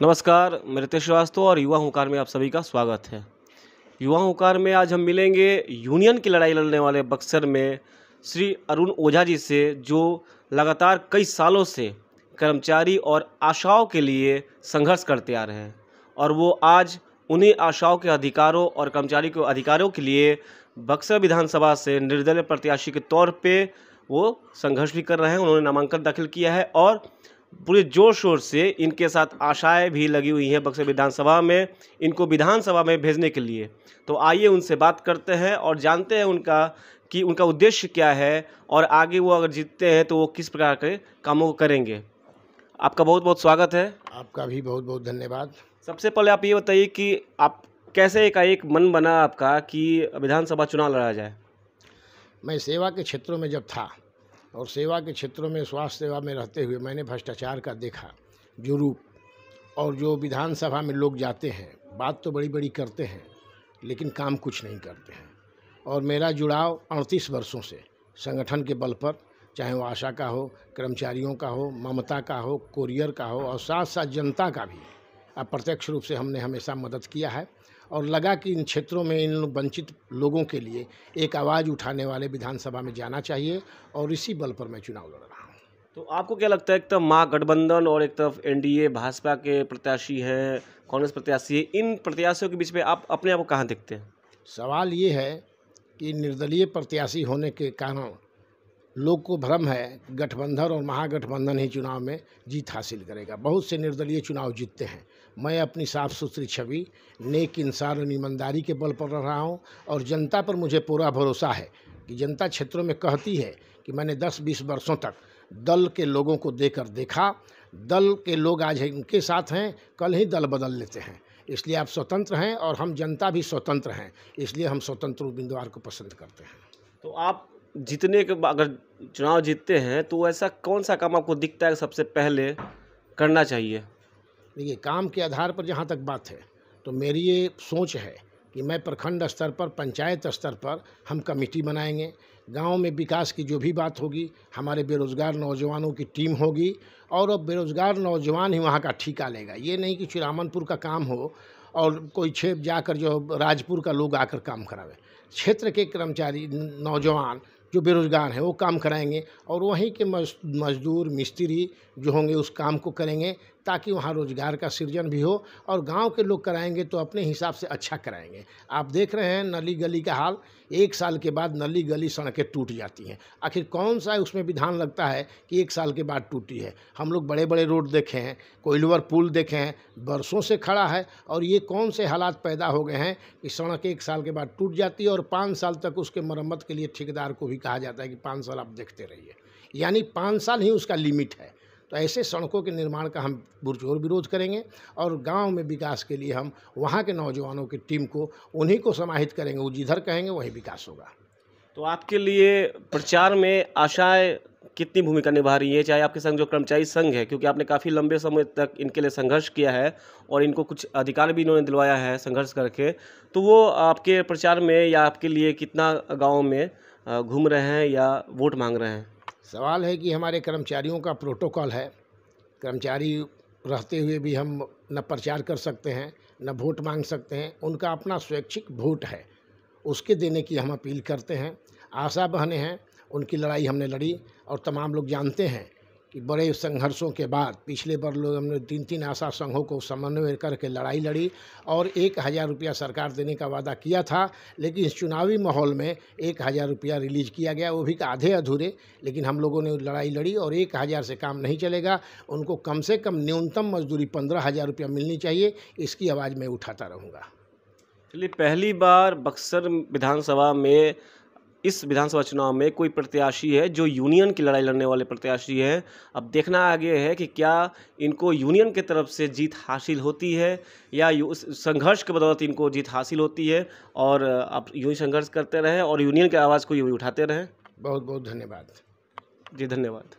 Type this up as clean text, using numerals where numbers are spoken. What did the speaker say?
नमस्कार, मैं रितेश श्रीवास्तव और युवा हुंकार में आप सभी का स्वागत है। युवा हुंकार में आज हम मिलेंगे यूनियन की लड़ाई लड़ने वाले बक्सर में श्री अरुण ओझा जी से, जो लगातार कई सालों से कर्मचारी और आशाओं के लिए संघर्ष करते आ रहे हैं और वो आज उन्हीं आशाओं के अधिकारों और कर्मचारी के अधिकारों के लिए बक्सर विधानसभा से निर्दलीय प्रत्याशी के तौर पे वो संघर्ष भी कर रहे हैं। उन्होंने नामांकन दाखिल किया है और पूरे जोर शोर से इनके साथ आशाएं भी लगी हुई हैं बक्सर विधानसभा में, इनको विधानसभा में भेजने के लिए। तो आइए उनसे बात करते हैं और जानते हैं उनका उद्देश्य क्या है और आगे वो अगर जीतते हैं तो वो किस प्रकार के कामों को करेंगे। आपका बहुत बहुत स्वागत है। आपका भी बहुत बहुत धन्यवाद। सबसे पहले आप ये बताइए कि आप कैसे एकाएक मन बना आपका कि विधानसभा चुनाव लड़ा जाए। मैं सेवा के क्षेत्रों में जब था और सेवा के क्षेत्रों में स्वास्थ्य सेवा में रहते हुए मैंने भ्रष्टाचार का देखा जो रूप, और जो विधानसभा में लोग जाते हैं बात तो बड़ी बड़ी करते हैं लेकिन काम कुछ नहीं करते हैं। और मेरा जुड़ाव 38 वर्षों से संगठन के बल पर, चाहे वो आशा का हो, कर्मचारियों का हो, ममता का हो, कोरियर का हो और साथ साथ जनता का भी अप्रत्यक्ष रूप से हमने हमेशा मदद किया है। और लगा कि इन क्षेत्रों में इन वंचित लोगों के लिए एक आवाज़ उठाने वाले विधानसभा में जाना चाहिए और इसी बल पर मैं चुनाव लड़ रहा हूँ। तो आपको क्या लगता है, एक तरफ महागठबंधन और एक तरफ एनडीए भाजपा के प्रत्याशी हैं, कांग्रेस प्रत्याशी है, इन प्रत्याशियों के बीच में आप अपने आप को कहाँ देखते हैं? सवाल ये है कि निर्दलीय प्रत्याशी होने के कारण लोग को भ्रम है कि गठबंधन और महागठबंधन ही चुनाव में जीत हासिल करेगा। बहुत से निर्दलीय चुनाव जीतते हैं। मैं अपनी साफ सुथरी छवि, नेक इंसान और ईमानदारी के बल पर रहा हूं और जनता पर मुझे पूरा भरोसा है कि जनता क्षेत्रों में कहती है कि मैंने 10-20 वर्षों तक दल के लोगों को देकर देखा। दल के लोग आज इनके साथ हैं, कल ही दल बदल लेते हैं। इसलिए आप स्वतंत्र हैं और हम जनता भी स्वतंत्र हैं, इसलिए हम स्वतंत्र उम्मीदवार को पसंद करते हैं। तो आप जीतने के बाद अगर चुनाव जीतते हैं तो ऐसा कौन सा काम आपको दिखता है सबसे पहले करना चाहिए? देखिए, काम के आधार पर जहाँ तक बात है तो मेरी ये सोच है कि मैं प्रखंड स्तर पर, पंचायत स्तर पर हम कमेटी बनाएंगे। गांव में विकास की जो भी बात होगी, हमारे बेरोज़गार नौजवानों की टीम होगी और अब बेरोज़गार नौजवान ही वहाँ का ठेका लेगा। ये नहीं कि चुरामनपुर का काम हो और कोई छेप जाकर जो राजपुर का लोग आकर काम करावे। क्षेत्र के कर्मचारी नौजवान जो बेरोज़गार हैं वो काम कराएंगे और वहीं के मजदूर मिस्त्री जो होंगे उस काम को करेंगे, ताकि वहाँ रोज़गार का सृजन भी हो। और गांव के लोग कराएंगे तो अपने हिसाब से अच्छा कराएंगे। आप देख रहे हैं नली गली का हाल, 1 साल के बाद नली गली सड़कें टूट जाती हैं। आखिर कौन सा उसमें विधान लगता है कि 1 साल के बाद टूटी है? हम लोग बड़े बड़े रोड देखे हैं, कोइलवर पुल देखे हैं, बरसों से खड़ा है और ये कौन से हालात पैदा हो गए हैं कि सड़क 1 साल के बाद टूट जाती है और 5 साल तक उसके मरम्मत के लिए ठेकेदार को भी कहा जाता है कि 5 साल आप देखते रहिए, यानी 5 साल ही उसका लिमिट है। तो ऐसे सड़कों के निर्माण का हम पुरजोर विरोध करेंगे और गांव में विकास के लिए हम वहां के नौजवानों की टीम को, उन्हीं को समाहित करेंगे। वो जिधर कहेंगे वहीं विकास होगा। तो आपके लिए प्रचार में आशाएं कितनी भूमिका निभा रही है, चाहे आपके संग जो कर्मचारी संघ है, क्योंकि आपने काफ़ी लंबे समय तक इनके लिए संघर्ष किया है और इनको कुछ अधिकार भी इन्होंने दिलवाया है संघर्ष करके, तो वो आपके प्रचार में या आपके लिए कितना गाँव में घूम रहे हैं या वोट मांग रहे हैं? सवाल है कि हमारे कर्मचारियों का प्रोटोकॉल है। कर्मचारी रहते हुए भी हम न प्रचार कर सकते हैं, न वोट मांग सकते हैं। उनका अपना स्वैच्छिक वोट है, उसके देने की हम अपील करते हैं। आशा बहनें हैं, उनकी लड़ाई हमने लड़ी और तमाम लोग जानते हैं कि बड़े संघर्षों के बाद पिछले बार लोग हमने 3-3 आशा संघों को समन्वय करके लड़ाई लड़ी और 1000 रुपया सरकार देने का वादा किया था, लेकिन इस चुनावी माहौल में 1000 रुपया रिलीज किया गया, वो भी आधे अधूरे। लेकिन हम लोगों ने लड़ाई लड़ी और 1000 से काम नहीं चलेगा। उनको कम से कम न्यूनतम मजदूरी 15,000 रुपया मिलनी चाहिए। इसकी आवाज़ मैं उठाता रहूँगा। चलिए, पहली बार बक्सर विधानसभा में, इस विधानसभा चुनाव में कोई प्रत्याशी है जो यूनियन की लड़ाई लड़ने वाले प्रत्याशी हैं। अब देखना आगे है कि क्या इनको यूनियन की तरफ से जीत हासिल होती है या उस संघर्ष के बदौलत इनको जीत हासिल होती है। और आप यूँ ही संघर्ष करते रहें और यूनियन की आवाज़ को यूँ ही उठाते रहें। बहुत बहुत धन्यवाद। जी, धन्यवाद।